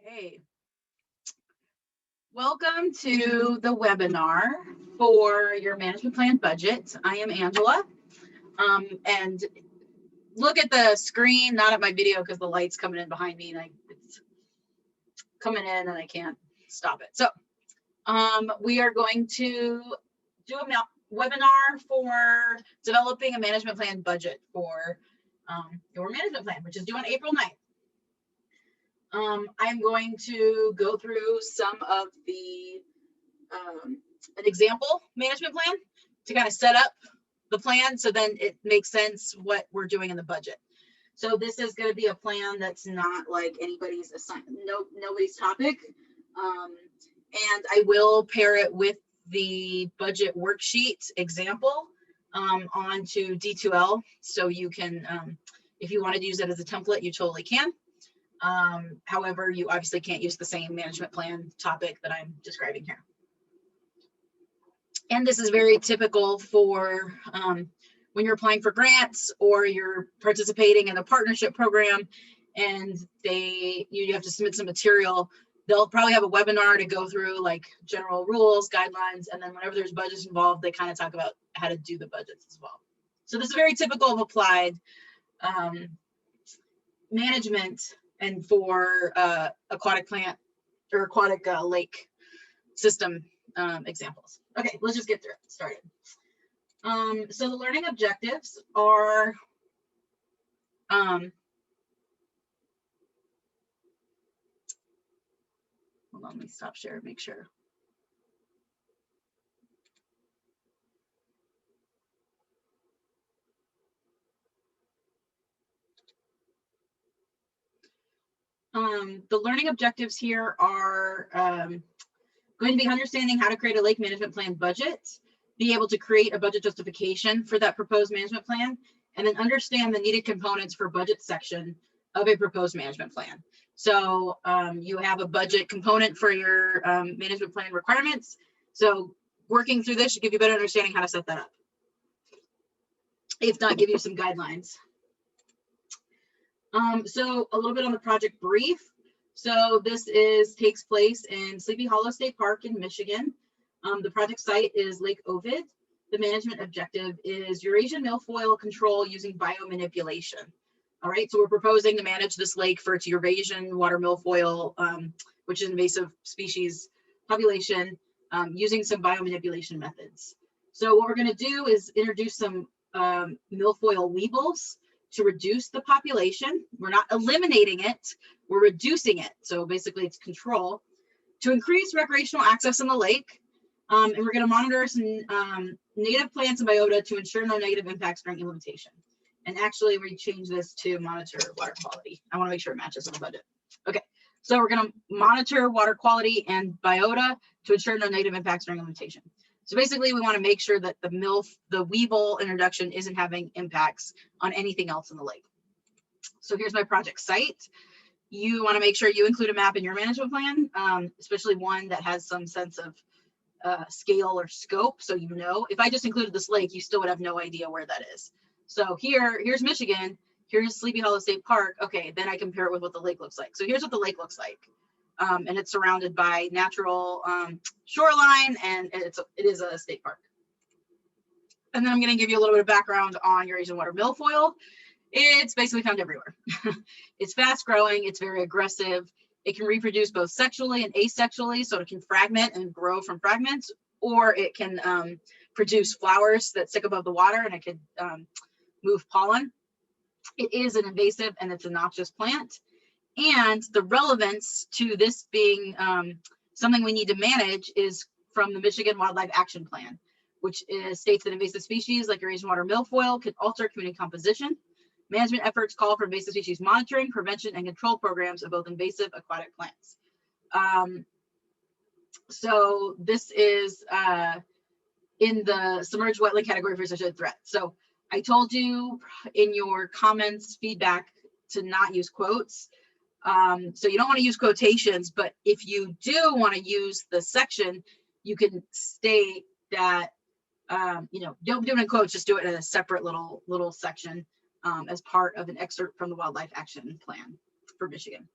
Okay, welcome to the webinar for your management plan budget. I am Angela, and look at the screen, not at my video because the light's coming in behind me and it's coming in and I can't stop it. So we are going to do a webinar for developing a management plan budget for your management plan, which is due on April 9th. I'm going to go through some of the an example management plan to kind of set up the plan so then it makes sense what we're doing in the budget. So this is going to be a plan that's not like anybody's nobody's topic, and I will pair it with the budget worksheet example onto D2L, so you can if you wanted to use it as a template, you totally can. However, you obviously can't use the same management plan topic that I'm describing here. And this is very typical for when you're applying for grants or you're participating in a partnership program and you have to submit some material. They'll probably have a webinar to go through like general rules, guidelines, and then whenever there's budgets involved, they kind of talk about how to do the budgets as well. So this is very typical of applied management and for aquatic plant or aquatic lake system examples. Okay, let's just get through it, started. So the learning objectives are hold on, let me stop share, make sure. The learning objectives here are going to be understanding how to create a lake management plan budget, be able to create a budget justification for that proposed management plan, and then understand the needed components for budget section of a proposed management plan. So you have a budget component for your management plan requirements. So working through this should give you a better understanding how to set that up. If not, give you some guidelines. So a little bit on the project brief. So this takes place in Sleepy Hollow State Park in Michigan. The project site is Lake Ovid. The management objective is Eurasian milfoil control using biomanipulation. All right, so we're proposing to manage this lake for its Eurasian water milfoil, which is an invasive species population, using some biomanipulation methods. So what we're going to do is introduce some milfoil weevils to reduce the population. We're not eliminating it, we're reducing it. So basically it's control to increase recreational access in the lake. And we're going to monitor some native plants and biota to ensure no negative impacts during implementation. And actually we change this to monitor water quality. I want to make sure it matches with the budget. Okay, so we're going to monitor water quality and biota to ensure no negative impacts during implementation. So basically we want to make sure that the weevil introduction isn't having impacts on anything else in the lake. So here's my project site. You want to make sure you include a map in your management plan, especially one that has some sense of scale or scope. So you know, if I just included this lake, you still would have no idea where that is. So here's Michigan, here's Sleepy Hollow State Park. Okay, then I compare it with what the lake looks like. So here's what the lake looks like. And it's surrounded by natural shoreline, and it is a state park. And then I'm going to give you a little bit of background on Eurasian water milfoil. It's basically found everywhere. It's fast growing, it's very aggressive. It can reproduce both sexually and asexually, so it can fragment and grow from fragments, or it can produce flowers that stick above the water, and it could move pollen. It is an invasive and it's a noxious plant. And the relevance to this being something we need to manage is from the Michigan Wildlife Action Plan, which states that invasive species like Eurasian water milfoil could alter community composition. Management efforts call for invasive species monitoring, prevention, and control programs of both invasive aquatic plants. So this is in the submerged wetland category for associated threat. So I told you in your comments, feedback, to not use quotes. So you don't want to use quotations, but if you do want to use the section, you can state that, you know, don't do it in quotes, just do it in a separate little section as part of an excerpt from the Wildlife Action Plan for Michigan.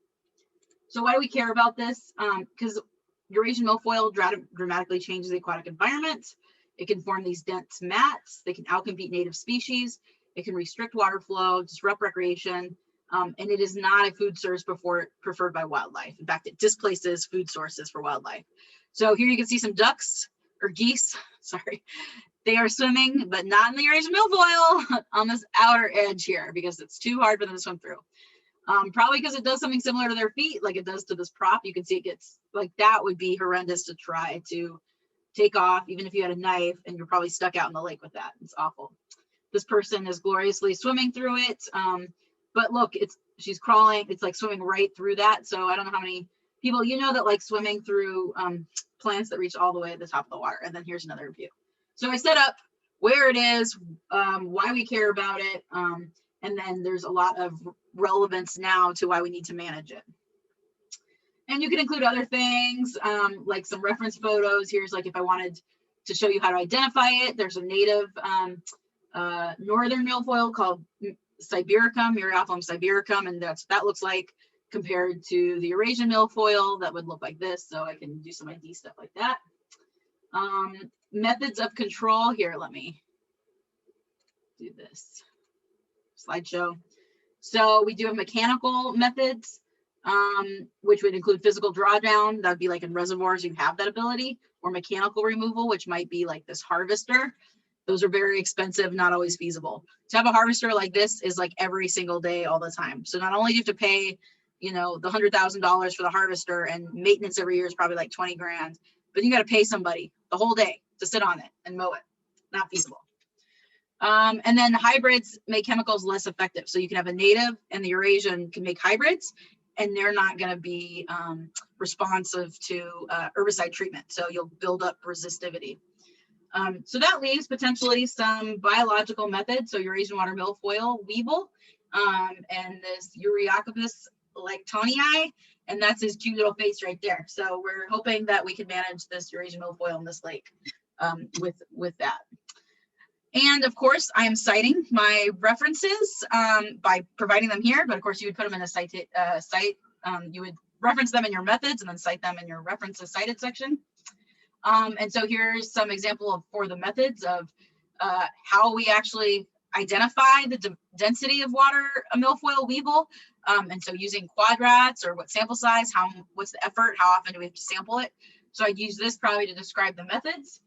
So why do we care about this? Because Eurasian milfoil dramatically changes the aquatic environment. It can form these dense mats. They can outcompete native species. It can restrict water flow, disrupt recreation, and it is not a food source preferred by wildlife. In fact, it displaces food sources for wildlife. So here you can see some ducks or geese, sorry. They are swimming, but not in the Eurasian milfoil on this outer edge here because it's too hard for them to swim through. Probably because it does something similar to their feet, like it does to this prop. You can see it gets, like that would be horrendous to try to take off, even if you had a knife, and you're probably stuck out in the lake with that. It's awful. This person is gloriously swimming through it. But look, she's crawling. It's like swimming right through that. So I don't know how many people you know that like swimming through plants that reach all the way to the top of the water. And then here's another view. So I set up where it is, why we care about it, and then there's a lot of relevance now to why we need to manage it. And you can include other things, like some reference photos. Here's like if I wanted to show you how to identify it, there's a native northern milfoil called Sibiricum, Myriophyllum sibiricum, and that looks like compared to the Eurasian milfoil that would look like this. So I can do some ID stuff like that. Methods of control here. Let me do this slideshow. So we do have mechanical methods, which would include physical drawdown. That would be like in reservoirs, you have that ability, or mechanical removal, which might be like this harvester. Those are very expensive, not always feasible. To have a harvester like this is like every single day, all the time. So not only do you have to pay, you know, the $100,000 for the harvester, and maintenance every year is probably like 20 grand, but you got to pay somebody the whole day to sit on it and mow it. Not feasible. And then hybrids make chemicals less effective. So you can have a native and the Eurasian can make hybrids, and they're not going to be responsive to herbicide treatment. So you'll build up resistivity. So that leaves potentially some biological methods. So Eurasian water milfoil, weevil, and this Ureocopus lactonii, and that's his cute little face right there. So we're hoping that we can manage this Eurasian milfoil in this lake with that. And of course, I am citing my references by providing them here, but of course you would put them in a site, you would reference them in your methods and then cite them in your references cited section. And so here's some example for the methods of how we actually identify the density of water milfoil weevil. And so using quadrats or what sample size, what's the effort, how often do we have to sample it? So I'd use this probably to describe the methods.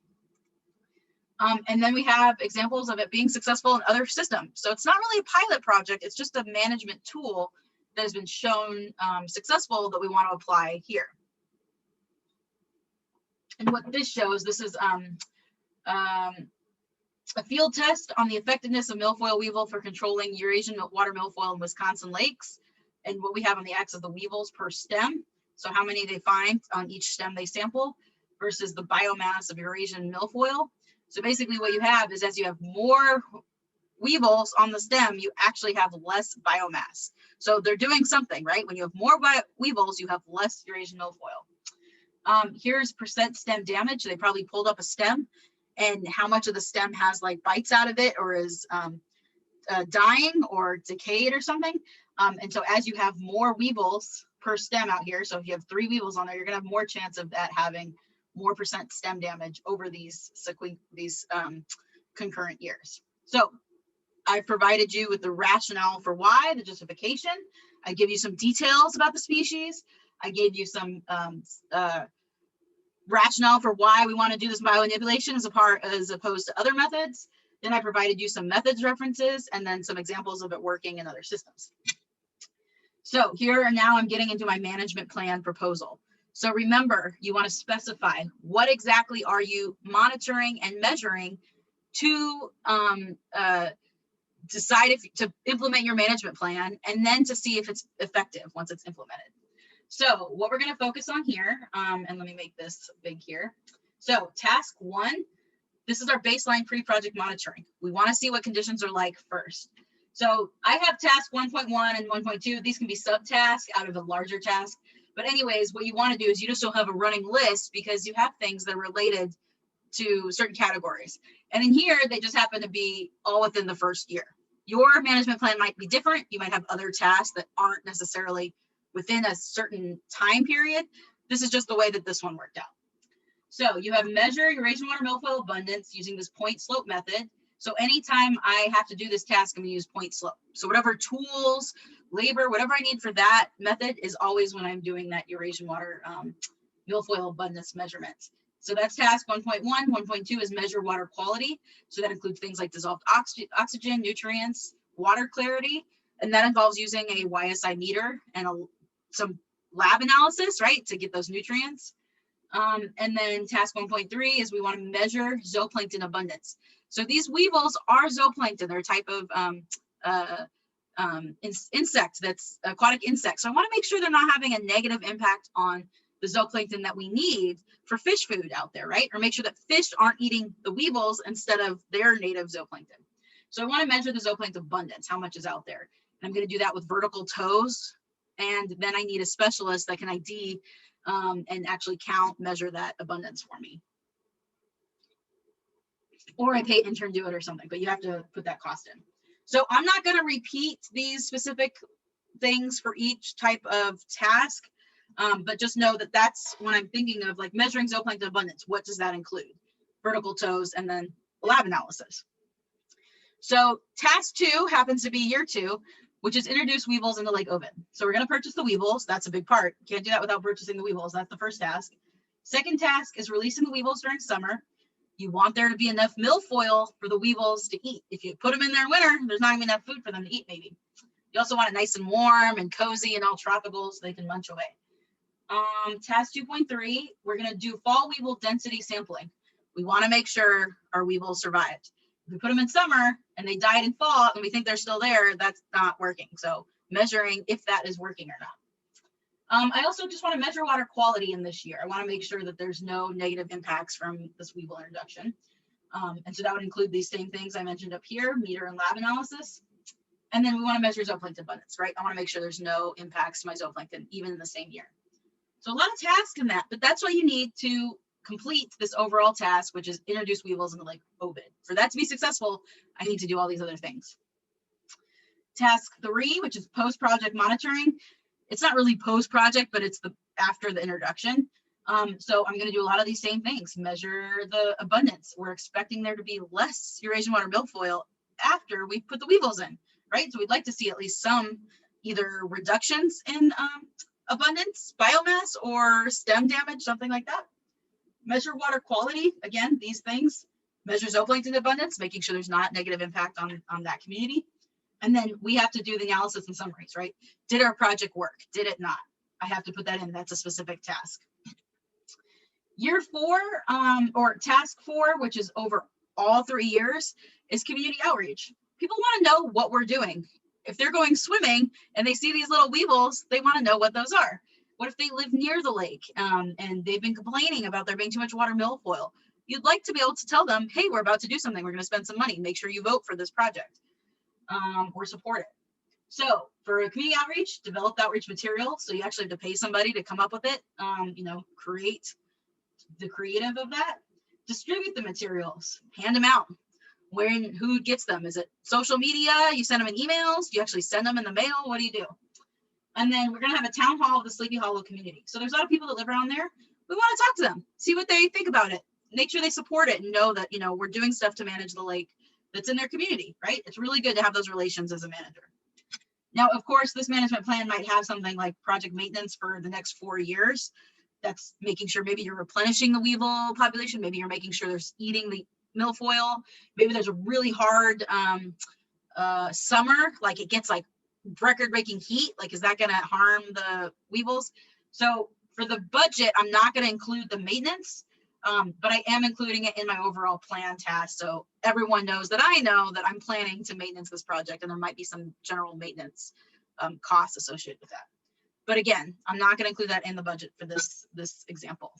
And then we have examples of it being successful in other systems. So it's not really a pilot project, it's just a management tool that has been shown successful that we want to apply here. And what this shows, this is a field test on the effectiveness of milfoil weevil for controlling Eurasian water milfoil in Wisconsin lakes. And what we have on the X is the weevils per stem. So how many they find on each stem they sample versus the biomass of Eurasian milfoil. So basically what you have is as you have more weevils on the stem, you actually have less biomass. So they're doing something, right? When you have more weevils, you have less Eurasian milfoil. Here's percent stem damage. They probably pulled up a stem and how much of the stem has like bites out of it or is dying or decayed or something. And so as you have more weevils per stem out here, so if you have 3 weevils on there, you're gonna have more chance of that having more percent stem damage over these concurrent years. So I provided you with the rationale for why, the justification. I give you some details about the species. I gave you some rationale for why we want to do this biomanipulation as opposed to other methods. Then I provided you some methods references and then some examples of it working in other systems. So here now I'm getting into my management plan proposal. So remember, you want to specify what exactly are you monitoring and measuring to decide to implement your management plan and then to see if it's effective once it's implemented. So what we're going to focus on here, and let me make this big here. So task 1, this is our baseline pre-project monitoring. We want to see what conditions are like first. So I have task 1.1 and 1.2. These can be subtasks out of a larger task. But anyways, what you want to do is you just don't have a running list because you have things that are related to certain categories. And in here, they just happen to be all within the first year. Your management plan might be different. You might have other tasks that aren't necessarily within a certain time period. This is just the way that this one worked out. So you have measure Eurasian water milfoil abundance using this point slope method. So anytime I have to do this task, I'm gonna use point slope. So whatever tools, labor, whatever I need for that method is always when I'm doing that Eurasian water milfoil abundance measurement. So that's task 1.1. 1.2 is measure water quality. So that includes things like dissolved oxygen, nutrients, water clarity, and that involves using a YSI meter and some lab analysis, right, to get those nutrients. And then task 1.3 is we want to measure zooplankton abundance. So these weevils are zooplankton. They're a type of insect that's aquatic insect. So I want to make sure they're not having a negative impact on the zooplankton that we need for fish food out there, right? Or make sure that fish aren't eating the weevils instead of their native zooplankton. So I want to measure the zooplankton abundance, how much is out there. And I'm going to do that with vertical toes. And then I need a specialist that can ID and actually count, measure that abundance for me. Or I pay intern do it or something, but you have to put that cost in. So I'm not going to repeat these specific things for each type of task, but just know that that's when I'm thinking of like measuring zooplankton abundance. What does that include? Vertical toes and then lab analysis. So task 2 happens to be year 2, which is introduce weevils into Lake Ovid. So we're going to purchase the weevils. That's a big part. Can't do that without purchasing the weevils. That's the first task. Second task is releasing the weevils during summer. You want there to be enough milfoil for the weevils to eat. If you put them in there in winter, there's not even enough food for them to eat, maybe. You also want it nice and warm and cozy and all tropical so they can munch away. Task 2.3, we're going to do fall weevil density sampling. We want to make sure our weevils survived. If we put them in summer and they died in fall and we think they're still there, that's not working. So measuring if that is working or not. I also just want to measure water quality in this year. I want to make sure that there's no negative impacts from this weevil introduction. And so that would include these same things I mentioned up here, meter and lab analysis. And then we want to measure zooplankton abundance, right? I want to make sure there's no impacts to my zooplankton, even in the same year. So a lot of tasks in that, but that's what you need to complete this overall task, which is introduce weevils into Lake Ovid. For that to be successful, I need to do all these other things. Task 3, which is post-project monitoring. It's not really post-project, but it's the after the introduction. So I'm going to do a lot of these same things. Measure the abundance. We're expecting there to be less Eurasian water milfoil after we put the weevils in, right? So we'd like to see at least some either reductions in abundance, biomass, or stem damage, something like that. Measure water quality. Again, these things. Measure zooplankton abundance, making sure there's not negative impact on that community. And then we have to do the analysis and summaries, right? Did our project work? Did it not? I have to put that in. That's a specific task. Year 4, or task 4, which is over all 3 years, is community outreach. People want to know what we're doing. If they're going swimming and they see these little weevils, they want to know what those are. What if they live near the lake and they've been complaining about there being too much water milfoil? You'd like to be able to tell them, hey, we're about to do something. We're going to spend some money. Make sure you vote for this project. Or support it. So for a community outreach, develop the outreach material. So you actually have to pay somebody to come up with it, create the creative of that, distribute the materials, hand them out. Who gets them? Is it social media? You send them in emails? Do you actually send them in the mail? What do you do? And then we're going to have a town hall of the Sleepy Hollow community. So there's a lot of people that live around there. We want to talk to them, see what they think about it, make sure they support it and know that, we're doing stuff to manage the lake that's in their community, right? It's really good to have those relations as a manager. Now, of course, this management plan might have something like project maintenance for the next 4 years. That's making sure maybe you're replenishing the weevil population. Maybe you're making sure there's eating the milfoil. Maybe there's a really hard summer, like it gets like record-breaking heat. Like, is that going to harm the weevils? So for the budget, I'm not going to include the maintenance. But I am including it in my overall plan task. So everyone knows that I know that I'm planning to maintenance this project and there might be some general maintenance costs associated with that. But again, I'm not going to include that in the budget for this example.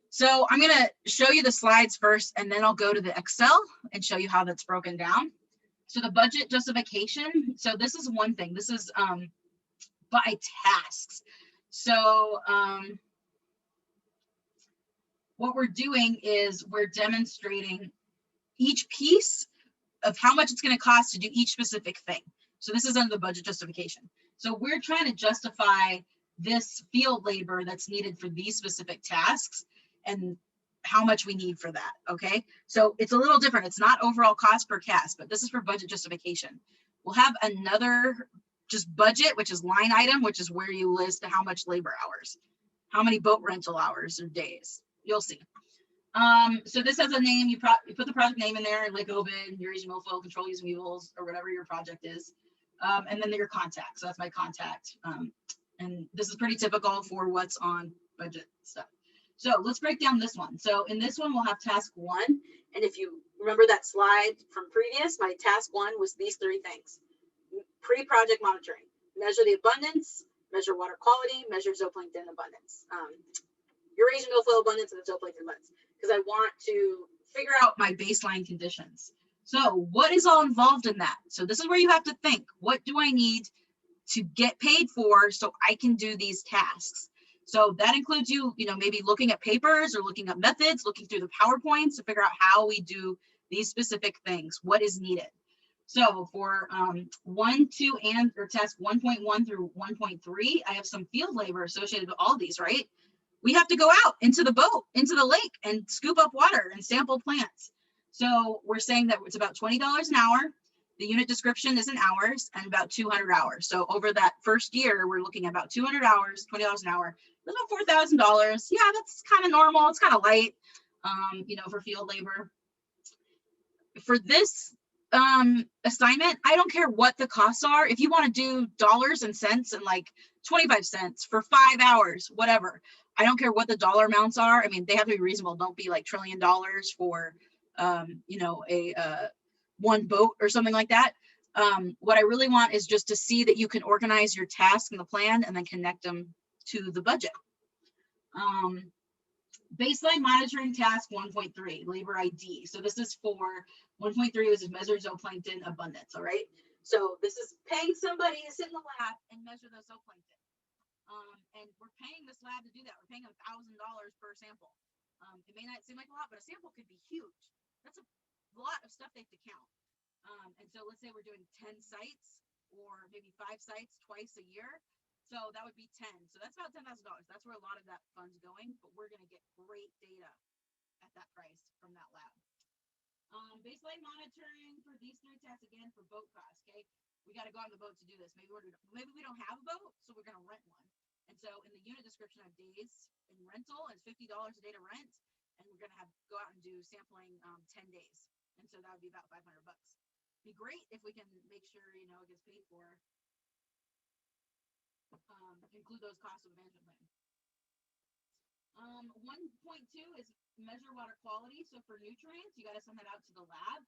So I'm going to show you the slides first, and then I'll go to the Excel and show you how that's broken down. So the budget justification. So this is one thing. This is by tasks. So what we're doing is we're demonstrating each piece of how much it's going to cost to do each specific thing. So this is under the budget justification. So we're trying to justify this field labor that's needed for these specific tasks and how much we need for that, okay? So it's a little different. It's not overall cost per task, but this is for budget justification. We'll have another just budget, which is line item, which is where you list how much labor hours, how many boat rental hours or days. You'll see. So this has a name. You put the project name in there, like Ovid, Eurasian Milfoil, Control Using Weevils, or whatever your project is. And then your contact. So that's my contact. And this is pretty typical for what's on budget stuff. So let's break down this one. So in this one, we'll have task 1. And if you remember that slide from previous, my task 1 was these 3 things. Pre-project monitoring, measure the abundance, measure water quality, measure zooplankton abundance. Eurasian milfoil abundance and the zooplankton abundance, because I want to figure out my baseline conditions. So what is all involved in that? So this is where you have to think, what do I need to get paid for so I can do these tasks? So that includes you know, maybe looking at papers or looking up methods, looking through the PowerPoints to figure out how we do these specific things, what is needed. So for 1, 2, and or task 1.1 through 1.3, I have some field labor associated with all these, right? We have to go out into the boat, into the lake, and scoop up water and sample plants. So we're saying that it's about $20 an hour. The unit description is in hours and about 200 hours. So over that first year, we're looking at about 200 hours, $20 an hour. That's about $4,000. Yeah, that's kind of normal. It's kind of light, you know, for field labor. For this assignment, I don't care what the costs are. If you want to do dollars and cents and like 25 cents for 5 hours, whatever. I don't care what the dollar amounts are. I mean, they have to be reasonable. Don't be like $1 trillion for, you know, one boat or something like that. What I really want is just to see that you can organize your task and the plan and then connect them to the budget. Baseline monitoring task 1.3, labor ID. So this is for 1.3 is measure zooplankton abundance, all right? So this is paying somebody to sit in the lab and measure the zooplankton. And we're paying this lab to do that. We're paying $1,000 per sample. It may not seem like a lot, but a sample could be huge. That's a lot of stuff they have to count. And so let's say we're doing 10 sites or maybe 5 sites twice a year. So that would be 10. So that's about $10,000. That's where a lot of that fund's going, but we're going to get great data at that price from that lab. Baseline monitoring for these 3 tasks again for boat costs. Okay, we got to go on the boat to do this. Maybe we don't have a boat, so we're going to rent one. And so in the unit description of days in rental, it's $50 a day to rent, and we're going to go out and do sampling 10 days. And so that would be about $500. Be great if we can make sure, you know, it gets paid for. Include those costs of the management plan. 1.2 is measure water quality. So for nutrients, you got to send that out to the lab.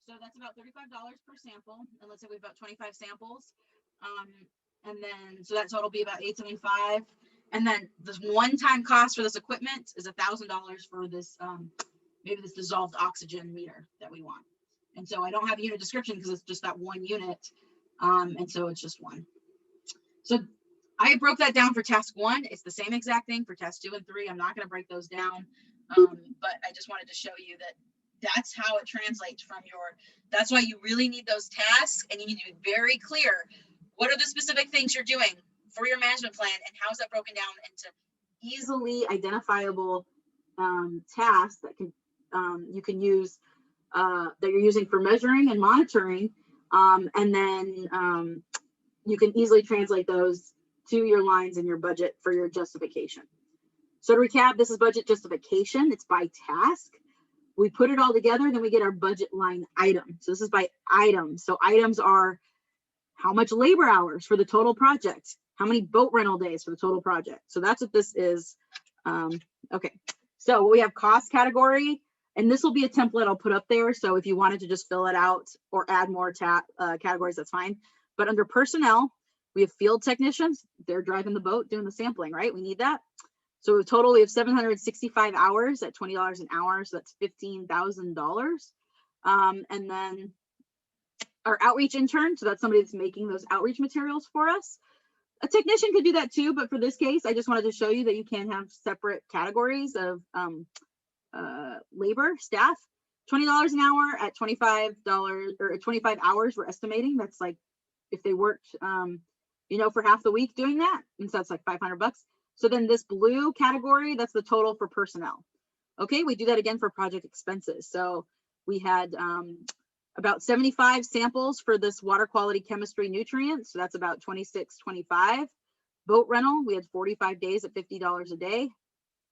So that's about $35 per sample. And let's say we have about 25 samples. And then, so that total will be about $875. And then the one-time cost for this equipment is $1,000 for this, maybe this dissolved oxygen meter that we want. And so I don't have a unit description because it's just that one unit. And so it's just one. So I broke that down for task 1. It's the same exact thing for task 2 and 3. I'm not going to break those down, but I just wanted to show you that that's how it translates from your, that's why you really need those tasks, and you need to be very clear. What are the specific things you're doing for your management plan, and how is that broken down into easily identifiable tasks that can you can use that you're using for measuring and monitoring, and then you can easily translate those to your lines in your budget for your justification. So to recap, this is budget justification. It's by task. We put it all together, then we get our budget line item. So this is by item. So items are how much labor hours for the total project, how many boat rental days for the total project. So that's what this is. Okay, so we have cost category, and this will be a template I'll put up there. So if you wanted to just fill it out or add more categories, that's fine. But under personnel, we have field technicians. They're driving the boat, doing the sampling, right? We need that. So total, we have 765 hours at $20 an hour. So that's $15,000. And then our outreach intern. So that's somebody that's making those outreach materials for us. A technician could do that too, but for this case, I just wanted to show you that you can have separate categories of labor, staff. $20 an hour at $25 or 25 hours we're estimating. That's like if they worked, you know, for half the week doing that. And so that's like $500. So then this blue category, that's the total for personnel. Okay, we do that again for project expenses. So we had about 75 samples for this water quality chemistry nutrients. So that's about $26.25. Boat rental, we had 45 days at $50 a day.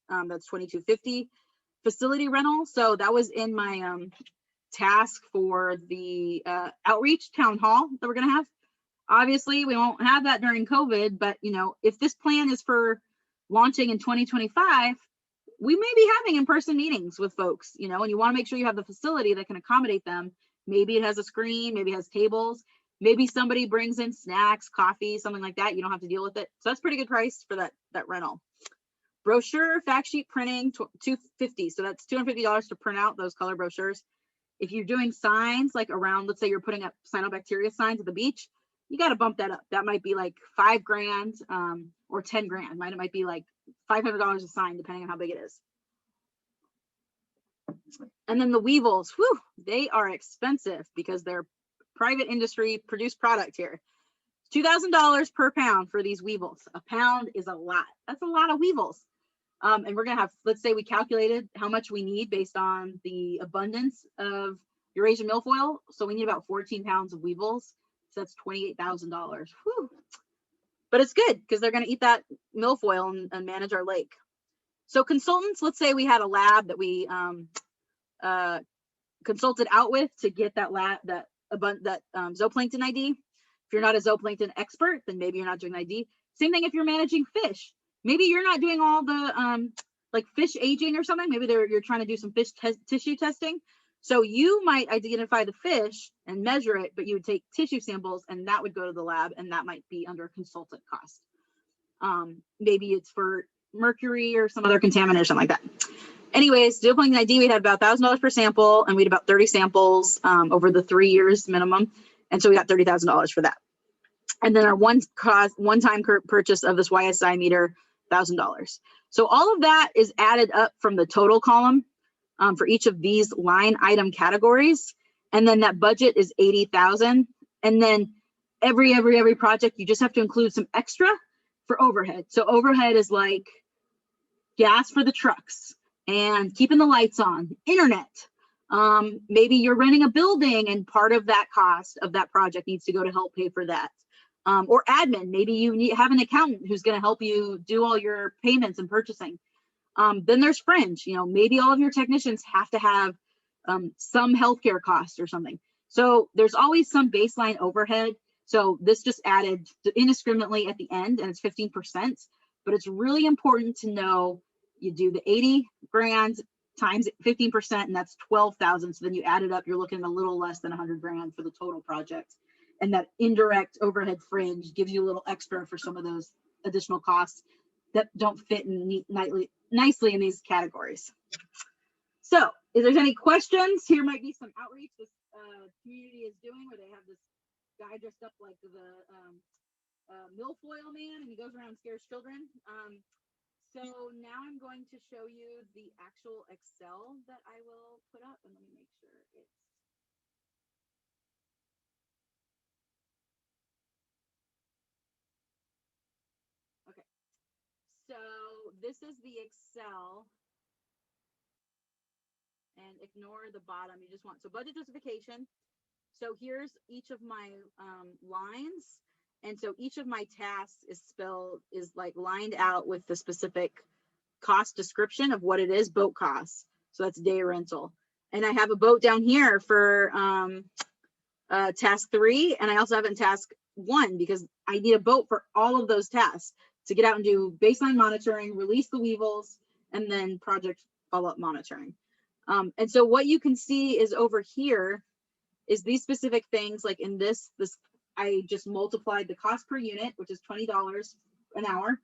That's $22.50. Facility rental, so that was in my task for the outreach town hall that we're gonna have. Obviously, we won't have that during COVID, but you know, if this plan is for launching in 2025, we may be having in-person meetings with folks, you know, and you want to make sure you have the facility that can accommodate them. Maybe it has a screen, maybe it has tables, maybe somebody brings in snacks, coffee, something like that. You don't have to deal with it. So that's pretty good price for that rental. Brochure, fact sheet printing, $250. So that's $250 to print out those color brochures. If you're doing signs like around, let's say you're putting up cyanobacteria signs at the beach, you got to bump that up. That might be like $5,000 or $10,000. It might be like $500 a sign, depending on how big it is. And then the weevils, whew, they are expensive because they're private industry produced product here. $2,000 per pound for these weevils. A pound is a lot. That's a lot of weevils. And we're gonna have, let's say we calculated how much we need based on the abundance of Eurasian milfoil. So we need about 14 pounds of weevils. So that's $28,000. But it's good because they're gonna eat that milfoil and manage our lake. So consultants, let's say we had a lab that we consulted out with to get that zooplankton ID. If you're not a zooplankton expert, then maybe you're not doing ID. Same thing if you're managing fish. Maybe you're not doing all the like fish aging or something. Maybe you're trying to do some fish tissue testing. So you might identify the fish and measure it, but you would take tissue samples and that would go to the lab, and that might be under consultant cost. Maybe it's for mercury or some other contaminant or something like that. Anyways, zooplankton ID, we had about $1,000 per sample, and we had about 30 samples over the 3 years minimum. And so we got $30,000 for that. And then our one-time purchase of this YSI meter, $1,000. So all of that is added up from the total column for each of these line item categories. And then that budget is $80,000. And then every project, you just have to include some extra for overhead. So overhead is like gas for the trucks and keeping the lights on, internet. Maybe you're renting a building and part of that cost of that project needs to go to help pay for that. Or admin, maybe you have an accountant who's going to help you do all your payments and purchasing. Then there's fringe, you know, maybe all of your technicians have to have some healthcare costs or something. So there's always some baseline overhead. So this just added indiscriminately at the end, and it's 15%, but it's really important to know you do the 80 grand times 15%, and that's 12,000. So then you add it up, you're looking at a little less than 100 grand for the total project. And that indirect overhead fringe gives you a little extra for some of those additional costs that don't fit in nicely in these categories. So if there's any questions, here might be some outreach this community is doing, where they have this guy dressed up like the milfoil man, and he goes around and scares children. So now I'm going to show you the actual Excel that I will put up, and let me make sure it's okay. So this is the Excel, and ignore the bottom. You just want, so budget justification. So here's each of my lines. And so each of my tasks is like lined out with the specific cost description of what it is, boat costs. So that's day rental. And I have a boat down here for task 3. And I also have it in task 1 because I need a boat for all of those tasks to get out and do baseline monitoring, release the weevils, and then project follow-up monitoring. And so what you can see is over here is these specific things, like in this I just multiplied the cost per unit, which is $20 an hour,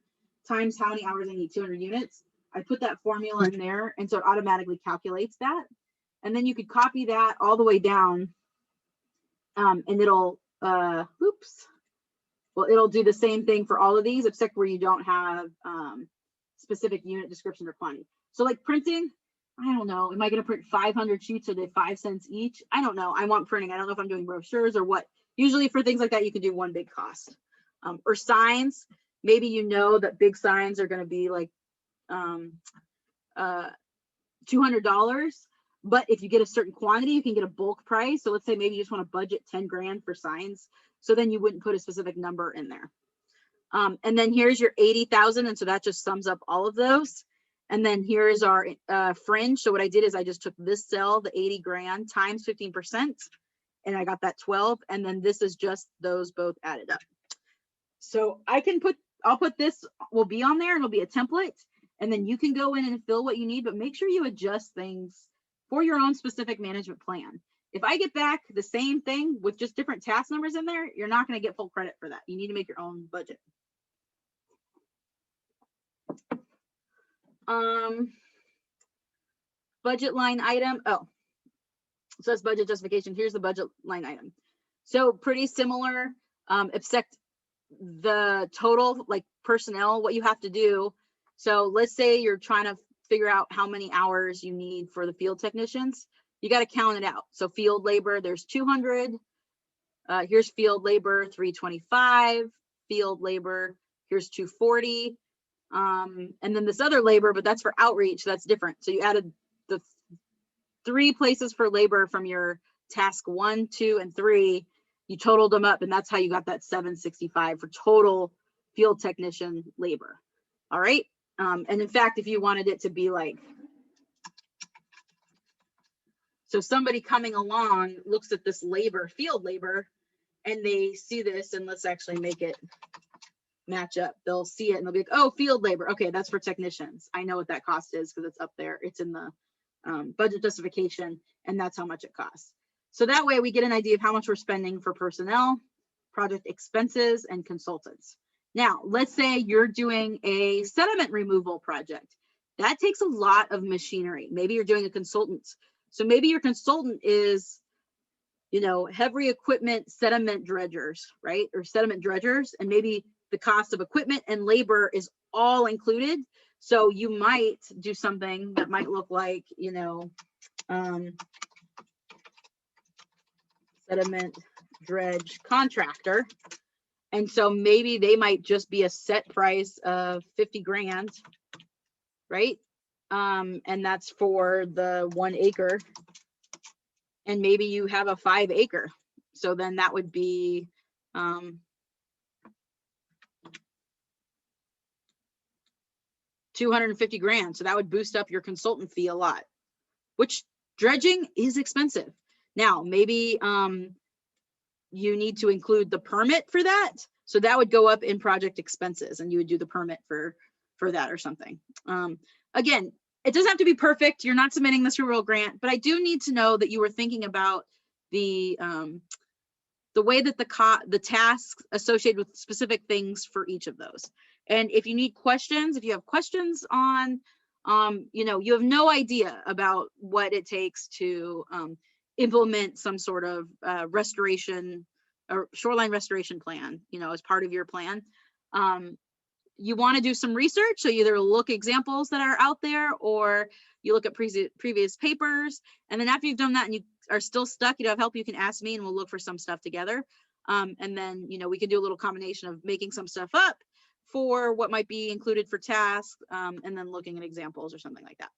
times how many hours I need, 200 units. I put that formula in there, and so it automatically calculates that. And then you could copy that all the way down, and it'll, it'll do the same thing for all of these, except where you don't have specific unit description or quantity. So like printing, I don't know, am I going to print 500 sheets? Are they 5 cents each? I don't know. I want printing. I don't know if I'm doing brochures or what Usually for things like that, you can do one big cost. Or signs, maybe you know that big signs are going to be like $200, but if you get a certain quantity, you can get a bulk price. So let's say maybe you just want to budget 10 grand for signs. So then you wouldn't put a specific number in there. And then here's your 80,000. And so that just sums up all of those. And then here's our fringe. So what I did is I just took this cell, the 80 grand times 15%, and I got that 12. And then this is just those both added up. So I'll put this will be on there and it'll be a template. And then you can go in and fill what you need, but make sure you adjust things for your own specific management plan. If I get back the same thing with just different task numbers in there, you're not going to get full credit for that. You need to make your own budget. Budget line item. Oh, so that's budget justification. Here's the budget line item. So pretty similar, except the total, like personnel, what you have to do. So let's say you're trying to figure out how many hours you need for the field technicians. You got to count it out. So field labor, there's 200. Here's field labor, 325. Field labor, here's 240. And then this other labor, but that's for outreach. That's different. So you added the 3 places for labor from your task 1, 2, and 3. You totaled them up, and that's how you got that 765 for total field technician labor. All right. And in fact, if you wanted it to be like, so somebody coming along looks at this labor, field labor, and they see this, and let's actually make it match up. They'll see it and they'll be like, oh, field labor. Okay, that's for technicians. I know what that cost is because it's up there. It's in the budget justification, and that's how much it costs. So that way we get an idea of how much we're spending for personnel, project expenses, and consultants. Now, let's say you're doing a sediment removal project. That takes a lot of machinery. Maybe you're doing a consultant. So maybe your consultant is, you know, heavy equipment sediment dredgers, right? Or sediment dredgers, and maybe the cost of equipment and labor is all included. So you might do something that might look like, you know, sediment dredge contractor. And so maybe they might just be a set price of 50 grand, right? And that's for the 1 acre. And maybe you have a 5 acre. So then that would be, $250 grand. So that would boost up your consultant fee a lot, which dredging is expensive. Now, maybe you need to include the permit for that. So that would go up in project expenses, and you would do the permit for that or something. Again, it doesn't have to be perfect. You're not submitting this for real grant, but I do need to know that you were thinking about the way that the tasks associated with specific things for each of those. And if you need questions, if you have questions on, you know, you have no idea about what it takes to implement some sort of restoration or shoreline restoration plan, you know, as part of your plan. You want to do some research. So you either look examples that are out there, or you look at previous papers. And then after you've done that and you are still stuck, you have help, you can ask me and we'll look for some stuff together. And then, you know, we can do a little combination of making some stuff up for what might be included for tasks, and then looking at examples or something like that.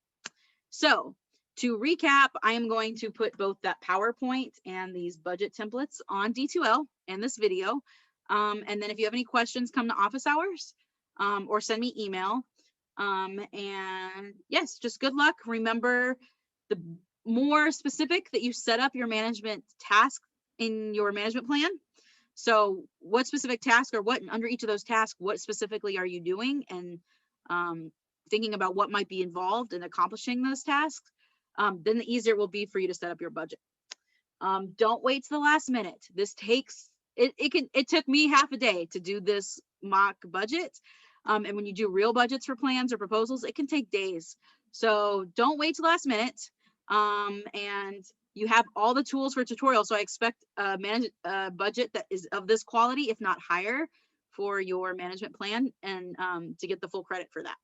So to recap, I am going to put both that PowerPoint and these budget templates on D2L and this video. And then if you have any questions, come to office hours or send me email. And yes, just good luck. Remember, the more specific that you set up your management task in your management plan. So what specific task, or what under each of those tasks, what specifically are you doing, and thinking about what might be involved in accomplishing those tasks, then the easier it will be for you to set up your budget. Don't wait to the last minute. This takes, it took me half a day to do this mock budget. And when you do real budgets for plans or proposals, it can take days. So don't wait till the last minute. And you have all the tools for a tutorial. So I expect a budget that is of this quality, if not higher, for your management plan, and to get the full credit for that.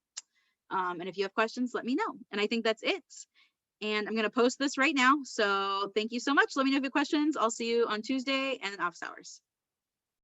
And if you have questions, let me know. And I think that's it. And I'm going to post this right now. So thank you so much. Let me know if you have questions. I'll see you on Tuesday and office hours.